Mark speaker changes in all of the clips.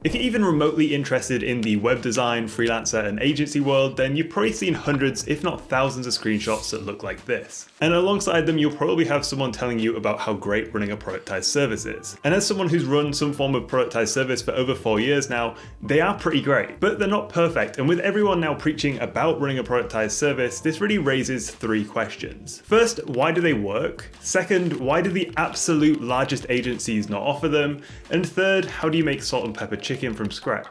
Speaker 1: If you're even remotely interested in the web design, freelancer, and agency world, then you've probably seen hundreds, if not thousands of screenshots that look like this. And alongside them, you'll probably have someone telling you about how great running a productized service is. And as someone who's run some form of productized service for over 4 years now, they are pretty great, but they're not perfect. And with everyone now preaching about running a productized service, this really raises 3 questions. First, why do they work? Second, why do the absolute largest agencies not offer them? And third, how do you make salt and pepper chicken from scratch?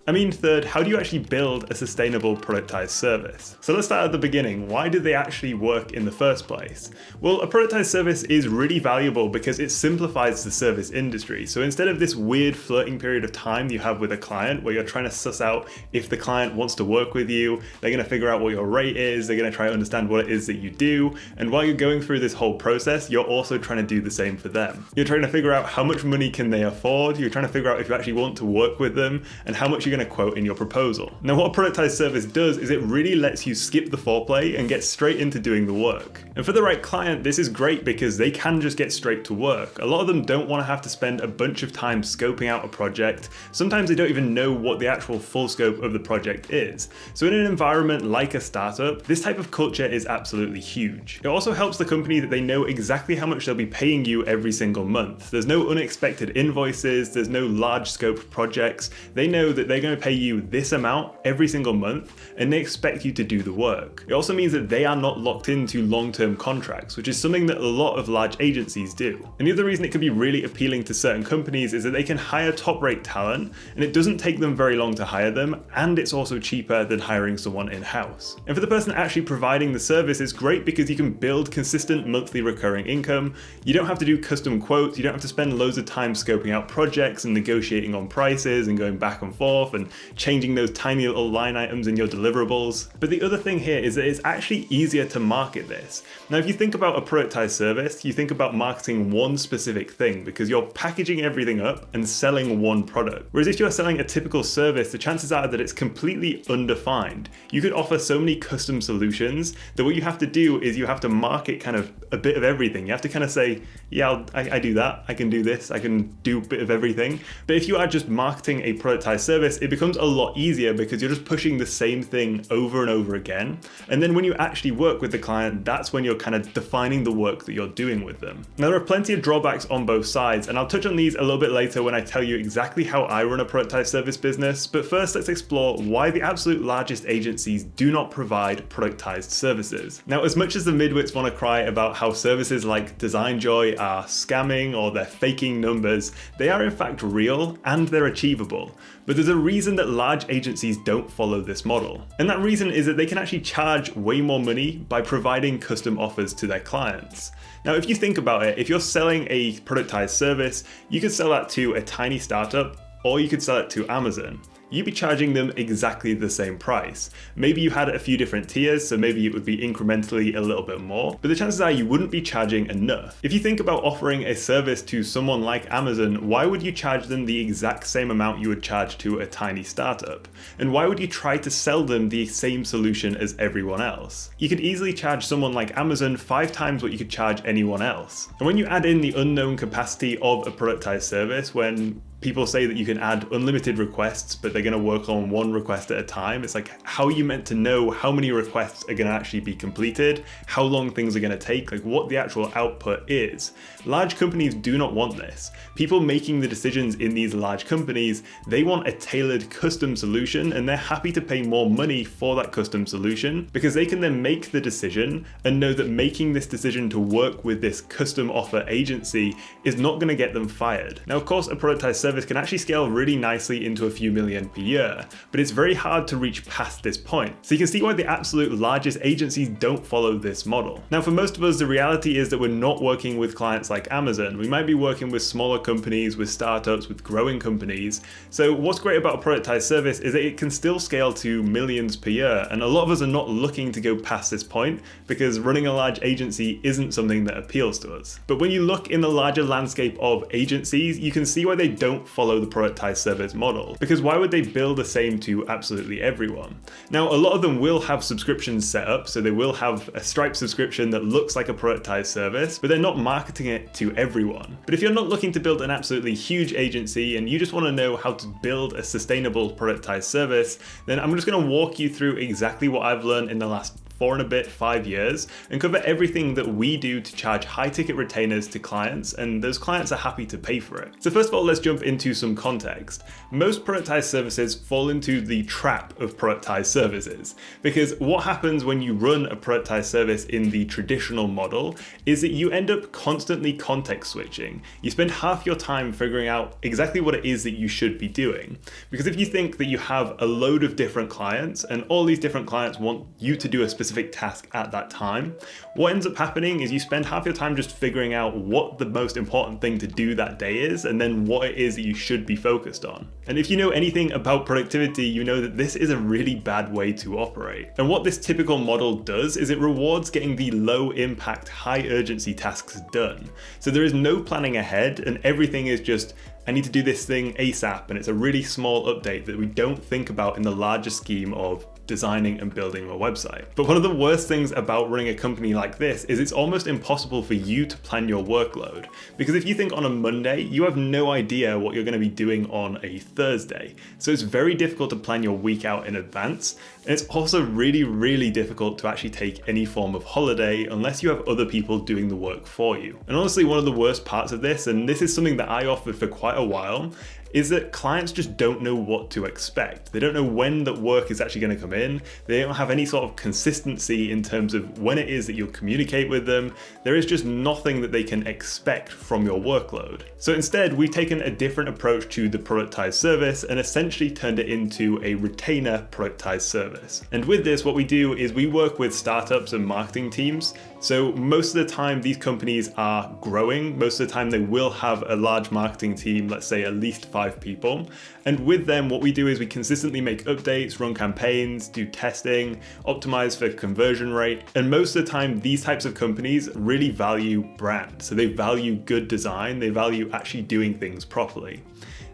Speaker 1: Third, how do you actually build a sustainable productized service? So let's start at the beginning. Why do they actually work in the first place? Well, a productized service is really valuable because it simplifies the service industry. So instead of this weird flirting period of time you have with a client where you're trying to suss out if the client wants to work with you, they're going to figure out what your rate is, they're going to try to understand what it is that you do. And while you're going through this whole process, you're also trying to do the same for them. You're trying to figure out how much money can they afford, you're trying to figure out if you actually want to work with them, and how much you're going to quote in your proposal. Now, what a productized service does is it really lets you skip the foreplay and get straight into doing the work. And for the right client, this is great because they can just get straight to work. A lot of them don't want to have to spend a bunch of time scoping out a project. Sometimes they don't even know what the actual full scope of the project is. So in an environment like a startup, this type of culture is absolutely huge. It also helps the company that they know exactly how much they'll be paying you every single month. There's no unexpected invoices, there's no large scope projects. They know that they're going to pay you this amount every single month and they expect you to do the work. It also means that they are not locked into long-term contracts, which is something that a lot of large agencies do. And the other reason it can be really appealing to certain companies is that they can hire top-rate talent and it doesn't take them very long to hire them, and it's also cheaper than hiring someone in-house. And for the person actually providing the service, it's great because you can build consistent monthly recurring income. You don't have to do custom quotes, you don't have to spend loads of time scoping out projects and negotiating on prices and going back and forth and changing those tiny little line items in your deliverables. But the other thing here is that it's actually easier to market this. Now, if you think about a productized service, you think about marketing one specific thing because you're packaging everything up and selling one product. Whereas if you're selling a typical service, the chances are that it's completely undefined. You could offer so many custom solutions that what you have to do is you have to market kind of a bit of everything. You have to kind of say, yeah, I do that, I can do this, I can do a bit of everything. But if you are just marketing a productized service, it becomes a lot easier because you're just pushing the same thing over and over again. And then when you actually work with the client, that's when you're kind of defining the work that you're doing with them. Now, there are plenty of drawbacks on both sides, and I'll touch on these a little bit later when I tell you exactly how I run a productized service business. But first, let's explore why the absolute largest agencies do not provide productized services. Now, as much as the midwits want to cry about how services like Design Joy are scamming or they're faking numbers, they are in fact real and they're achievable. But there's a reason that large agencies don't follow this model. And that reason is that they can actually charge way more money by providing custom offers to their clients. Now, if you think about it, if you're selling a productized service, you could sell that to a tiny startup or you could sell it to Amazon. You'd be charging them exactly the same price. Maybe you had a few different tiers, so maybe it would be incrementally a little bit more, but the chances are you wouldn't be charging enough. If you think about offering a service to someone like Amazon, why would you charge them the exact same amount you would charge to a tiny startup? And why would you try to sell them the same solution as everyone else? You could easily charge someone like Amazon 5 times what you could charge anyone else. And when you add in the unknown capacity of a productized service, when people say that you can add unlimited requests, but they're going to work on one request at a time. It's like, how are you meant to know how many requests are going to actually be completed, how long things are going to take, like what the actual output is? Large companies do not want this. People making the decisions in these large companies, they want a tailored custom solution, and they're happy to pay more money for that custom solution because they can then make the decision and know that making this decision to work with this custom offer agency is not going to get them fired. Now, of course, a productized service can actually scale really nicely into a few million per year, but it's very hard to reach past this point. So you can see why the absolute largest agencies don't follow this model. Now, for most of us, the reality is that we're not working with clients like Amazon. We might be working with smaller companies, with startups, with growing companies. So what's great about a productized service is that it can still scale to millions per year. And a lot of us are not looking to go past this point because running a large agency isn't something that appeals to us. But when you look in the larger landscape of agencies, you can see why they don't don't follow the productized service model. Because why would they bill the same to absolutely everyone? Now, a lot of them will have subscriptions set up, so they will have a Stripe subscription that looks like a productized service, but they're not marketing it to everyone. But if you're not looking to build an absolutely huge agency and you just want to know how to build a sustainable productized service, then I'm just going to walk you through exactly what I've learned in the last 5 years, and cover everything that we do to charge high ticket retainers to clients, and those clients are happy to pay for it. So first of all, let's jump into some context. Most productized services fall into the trap of productized services, because what happens when you run a productized service in the traditional model is that you end up constantly context switching. You spend half your time figuring out exactly what it is that you should be doing. Because if you think that you have a load of different clients and all these different clients want you to do a specific task at that time, what ends up happening is you spend half your time just figuring out what the most important thing to do that day is, and then what it is that you should be focused on. And if you know anything about productivity, you know that this is a really bad way to operate. And what this typical model does is it rewards getting the low impact, high urgency tasks done. So there is no planning ahead, and everything is just, I need to do this thing ASAP, and it's a really small update that we don't think about in the larger scheme of designing and building a website. But one of the worst things about running a company like this is it's almost impossible for you to plan your workload. Because if you think on a Monday, you have no idea what you're going to be doing on a Thursday. So it's very difficult to plan your week out in advance. And it's also really, really difficult to actually take any form of holiday unless you have other people doing the work for you. And honestly, one of the worst parts of this, and this is something that I offered for quite a while, is that clients just don't know what to expect. They don't know when that work is actually going to come in. They don't have any sort of consistency in terms of when it is that you'll communicate with them. There is just nothing that they can expect from your workload. So instead, we've taken a different approach to the productized service and essentially turned it into a retainer productized service. And with this, what we do is we work with startups and marketing teams. So most of the time, these companies are growing. Most of the time, they will have a large marketing team, let's say at least 5 people. And with them, what we do is we consistently make updates, run campaigns, do testing, optimize for conversion rate. And most of the time, these types of companies really value brand. So they value good design. They value actually doing things properly.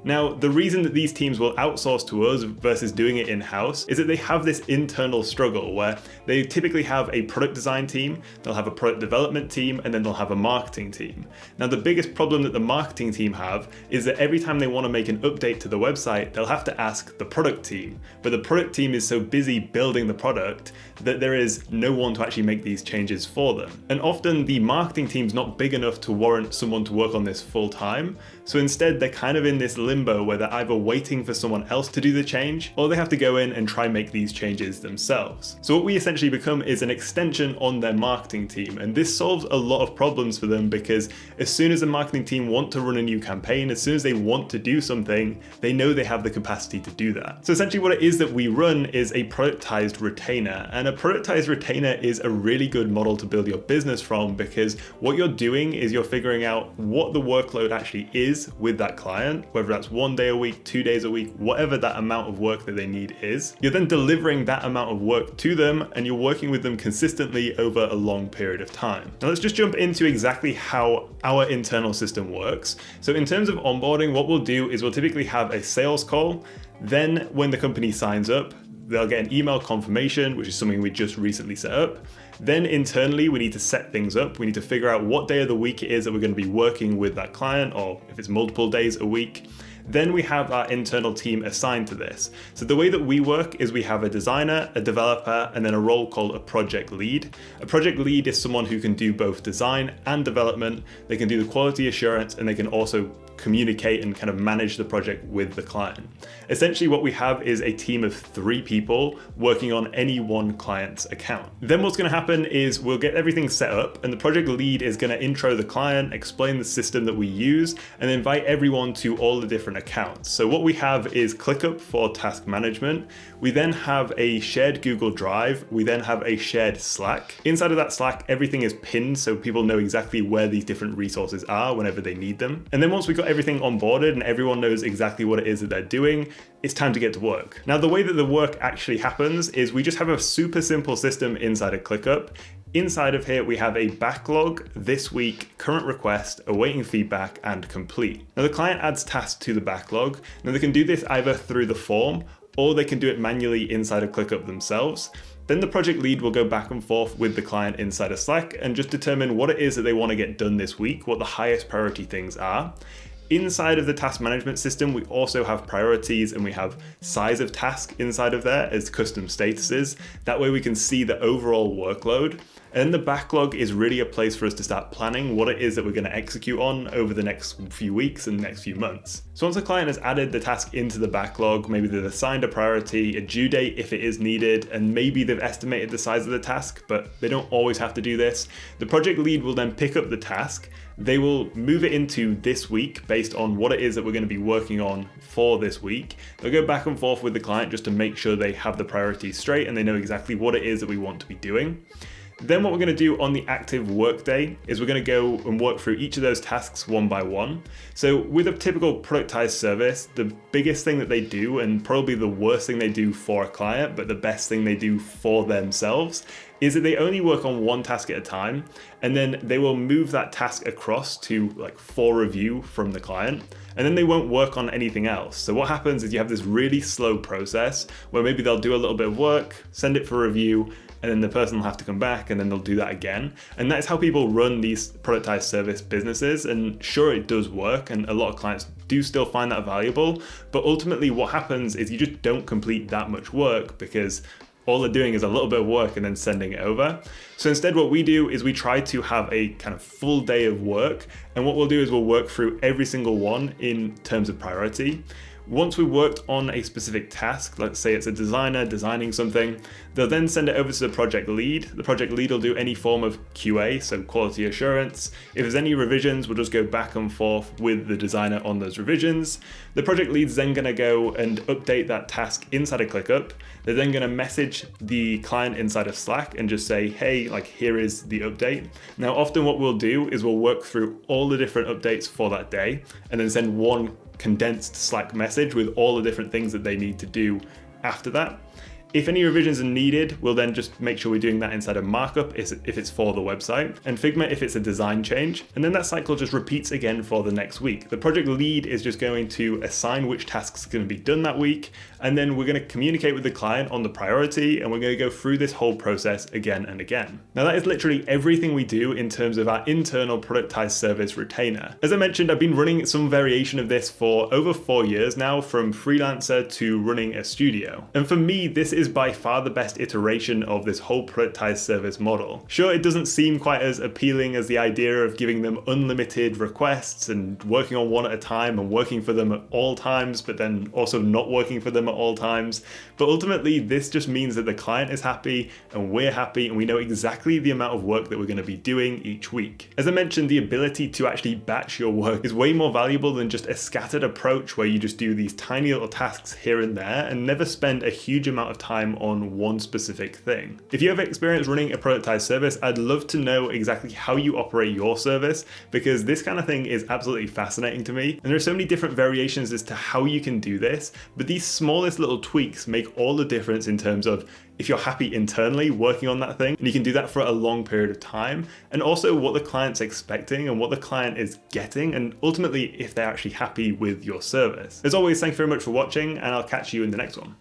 Speaker 1: Now, the reason that these teams will outsource to us versus doing it in-house is that they have this internal struggle where they typically have a product design team, they'll have a product development team, and then they'll have a marketing team. Now, the biggest problem that the marketing team have is that every time they want to make an update to the website, they'll have to ask the product team. But the product team is so busy building the product that there is no one to actually make these changes for them. And often the marketing team's not big enough to warrant someone to work on this full time. So instead, they're kind of in this limbo where they're either waiting for someone else to do the change, or they have to go in and try and make these changes themselves. So what we essentially become is an extension on their marketing team. And this solves a lot of problems for them, because as soon as the marketing team want to run a new campaign, as soon as they want to do something, they know they have the capacity to do that. So essentially what it is that we run is a productized retainer. And a productized retainer is a really good model to build your business from, because what you're doing is you're figuring out what the workload actually is with that client, whether that's 1 day a week, 2 days a week, whatever that amount of work that they need is. You're then delivering that amount of work to them, and you're working with them consistently over a long period of time. Now let's just jump into exactly how our internal system works. So in terms of onboarding, what we'll do is we'll typically have a sales call. Then when the company signs up, they'll get an email confirmation, which is something we just recently set up. Then internally, we need to set things up. We need to figure out what day of the week it is that we're going to be working with that client, or if it's multiple days a week. Then we have our internal team assigned to this. So the way that we work is we have a designer, a developer, and then a role called a project lead. A project lead is someone who can do both design and development. They can do the quality assurance, and they can also communicate and kind of manage the project with the client. Essentially what we have is a team of 3 people working on any one client's account. Then what's going to happen is we'll get everything set up, and the project lead is going to intro the client, explain the system that we use, and invite everyone to all the different accounts. So what we have is ClickUp for task management. We then have a shared Google Drive. We then have a shared Slack. Inside of that Slack, everything is pinned so people know exactly where these different resources are whenever they need them. And then once we've got everything onboarded and everyone knows exactly what it is that they're doing, it's time to get to work. Now, the way that the work actually happens is we just have a super simple system inside of ClickUp. Inside of here, we have a backlog, this week, current request, awaiting feedback, and complete. Now the client adds tasks to the backlog. Now they can do this either through the form, or they can do it manually inside of ClickUp themselves. Then the project lead will go back and forth with the client inside of Slack and just determine what it is that they want to get done this week, what the highest priority things are. Inside of the task management system, we also have priorities and we have size of task inside of there as custom statuses. That way we can see the overall workload. And the backlog is really a place for us to start planning what it is that we're going to execute on over the next few weeks and next few months. So once the client has added the task into the backlog, maybe they've assigned a priority, a due date if it is needed, and maybe they've estimated the size of the task, but they don't always have to do this. The project lead will then pick up the task. They will move it into this week based on what it is that we're going to be working on for this week. They'll go back and forth with the client just to make sure they have the priorities straight and they know exactly what it is that we want to be doing. Then what we're going to do on the active workday is we're going to go and work through each of those tasks one by one. So with a typical productized service, the biggest thing that they do, and probably the worst thing they do for a client, but the best thing they do for themselves, is that they only work on one task at a time, and then they will move that task across to for review from the client, and then they won't work on anything else. So what happens is you have this really slow process where maybe they'll do a little bit of work, send it for review, and then the person will have to come back and then they'll do that again. And that's how people run these productized service businesses. And sure, it does work, and a lot of clients do still find that valuable, but ultimately what happens is you just don't complete that much work because all they're doing is a little bit of work and then sending it over. So instead what we do is we try to have a kind of full day of work, and what we'll do is we'll work through every single one in terms of priority. Once we've worked on a specific task, let's say it's a designer designing something, they'll then send it over to the project lead. The project lead will do any form of QA, so quality assurance. If there's any revisions, we'll just go back and forth with the designer on those revisions. The project lead's then going to go and update that task inside of ClickUp. They're then going to message the client inside of Slack and just say, hey, here is the update. Now, often what we'll do is we'll work through all the different updates for that day and then send one condensed Slack message with all the different things that they need to do after that. If any revisions are needed, we'll then just make sure we're doing that inside of markup if it's for the website, and Figma if it's a design change, and then that cycle just repeats again for the next week. The project lead is just going to assign which tasks are going to be done that week, and then we're going to communicate with the client on the priority, and we're going to go through this whole process again and again. Now that is literally everything we do in terms of our internal productized service retainer. As I mentioned, I've been running some variation of this for over 4 years now, from freelancer to running a studio. And for me, this is by far the best iteration of this whole productized service model. Sure, it doesn't seem quite as appealing as the idea of giving them unlimited requests and working on one at a time and working for them at all times, but then also not working for them at all times. But ultimately, this just means that the client is happy and we're happy, and we know exactly the amount of work that we're going to be doing each week. As I mentioned, the ability to actually batch your work is way more valuable than just a scattered approach where you just do these tiny little tasks here and there and never spend a huge amount of time on one specific thing. If you have experience running a productized service, I'd love to know exactly how you operate your service, because this kind of thing is absolutely fascinating to me. And there are so many different variations as to how you can do this, but these smallest little tweaks make all the difference in terms of if you're happy internally working on that thing, and you can do that for a long period of time, and also what the client's expecting and what the client is getting, and ultimately if they're actually happy with your service. As always, thank you very much for watching, and I'll catch you in the next one.